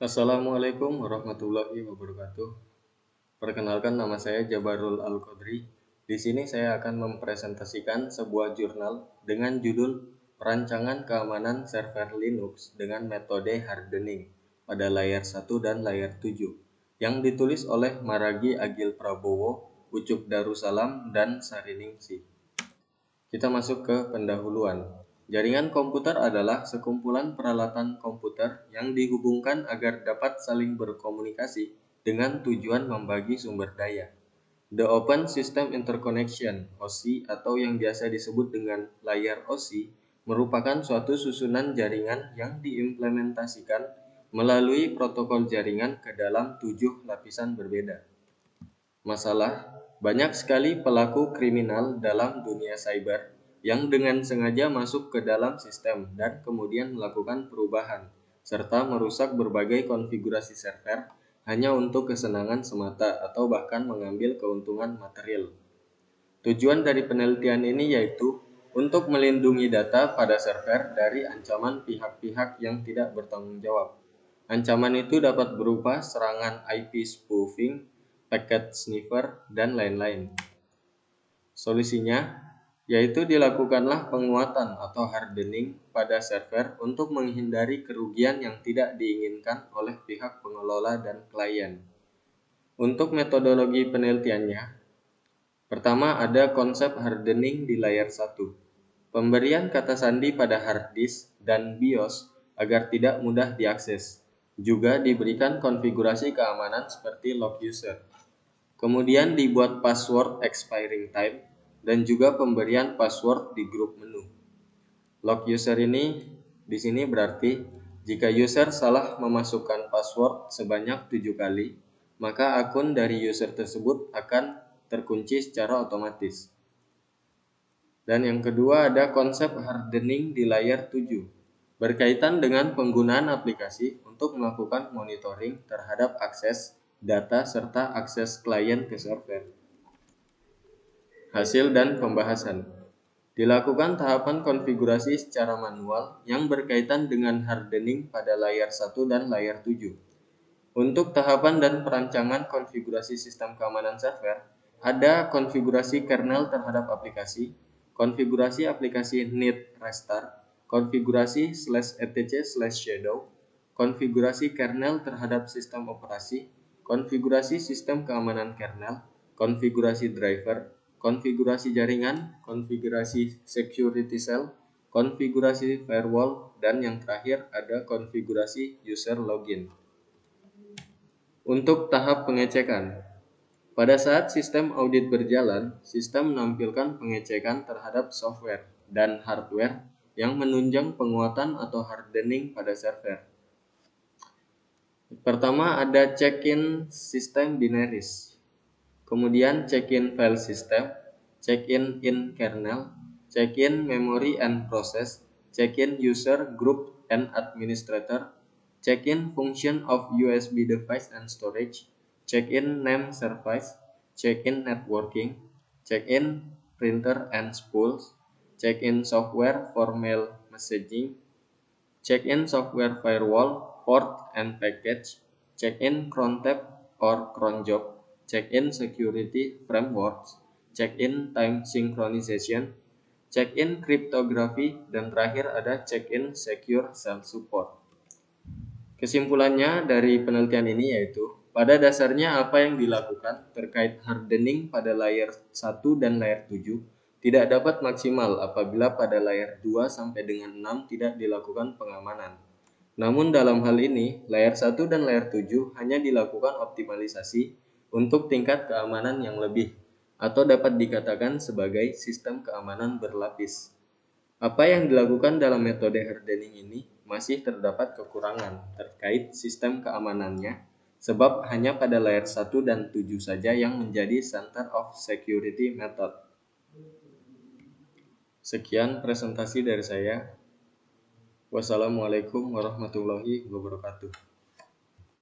Assalamualaikum warahmatullahi wabarakatuh. Perkenalkan, nama saya Jabarul Al-Qadri. Di sini saya akan mempresentasikan sebuah jurnal dengan judul Perancangan Keamanan Server Linux dengan Metode Hardening pada layar 1 dan layar 7 yang ditulis oleh Maragi Agil Prabowo, Ucup Darussalam, dan Sariningsih. Kita masuk ke pendahuluan. Jaringan komputer adalah sekumpulan peralatan komputer yang dihubungkan agar dapat saling berkomunikasi dengan tujuan membagi sumber daya. The Open System Interconnection (OSI) atau yang biasa disebut dengan layar OSI merupakan suatu susunan jaringan yang diimplementasikan melalui protokol jaringan ke dalam 7 lapisan berbeda. Masalah, banyak sekali pelaku kriminal dalam dunia cyber yang dengan sengaja masuk ke dalam sistem dan kemudian melakukan perubahan, serta merusak berbagai konfigurasi server hanya untuk kesenangan semata atau bahkan mengambil keuntungan material. Tujuan dari penelitian ini yaitu untuk melindungi data pada server dari ancaman pihak-pihak yang tidak bertanggung jawab. Ancaman itu dapat berupa serangan IP spoofing, packet sniffer, dan lain-lain. Solusinya yaitu dilakukanlah penguatan atau hardening pada server untuk menghindari kerugian yang tidak diinginkan oleh pihak pengelola dan klien. Untuk metodologi penelitiannya, pertama ada konsep hardening di layar 1. Pemberian kata sandi pada hard disk dan BIOS agar tidak mudah diakses. Juga diberikan konfigurasi keamanan seperti lock user. Kemudian dibuat password expiring time dan juga pemberian password di grup menu. Lock user ini di sini berarti jika user salah memasukkan password sebanyak 7 kali, maka akun dari user tersebut akan terkunci secara otomatis. Dan yang kedua ada konsep hardening di layar 7, berkaitan dengan penggunaan aplikasi untuk melakukan monitoring terhadap akses data serta akses klien ke server. Hasil dan pembahasan. Dilakukan tahapan konfigurasi secara manual yang berkaitan dengan hardening pada layar 1 dan layar 7. Untuk tahapan dan perancangan konfigurasi sistem keamanan server, ada konfigurasi kernel terhadap aplikasi, konfigurasi aplikasi need restart, konfigurasi /etc/shadow, konfigurasi kernel terhadap sistem operasi, konfigurasi sistem keamanan kernel, konfigurasi driver, konfigurasi jaringan, konfigurasi security cell, konfigurasi firewall, dan yang terakhir ada konfigurasi user login. Untuk tahap pengecekan. Pada saat sistem audit berjalan, sistem menampilkan pengecekan terhadap software dan hardware yang menunjang penguatan atau hardening pada server. Pertama ada check-in sistem binaries. Kemudian check-in file system, check-in in kernel, check-in memory and process, check-in user group and administrator, check-in function of USB device and storage, check-in name service, check-in networking, check-in printer and spools, check-in software for mail messaging, check-in software firewall, port and package, check-in cron tab or cron job, check-in security frameworks, check-in time synchronization, check-in cryptography, dan terakhir ada check-in secure shell support. Kesimpulannya dari penelitian ini yaitu, pada dasarnya apa yang dilakukan terkait hardening pada layar 1 dan layar 7 tidak dapat maksimal apabila pada layar 2 sampai dengan 6 tidak dilakukan pengamanan. Namun dalam hal ini, layar 1 dan layar 7 hanya dilakukan optimalisasi untuk tingkat keamanan yang lebih, atau dapat dikatakan sebagai sistem keamanan berlapis. Apa yang dilakukan dalam metode hardening ini masih terdapat kekurangan terkait sistem keamanannya, sebab hanya pada layar 1 dan 7 saja yang menjadi center of security method. Sekian presentasi dari saya. Wassalamualaikum warahmatullahi wabarakatuh.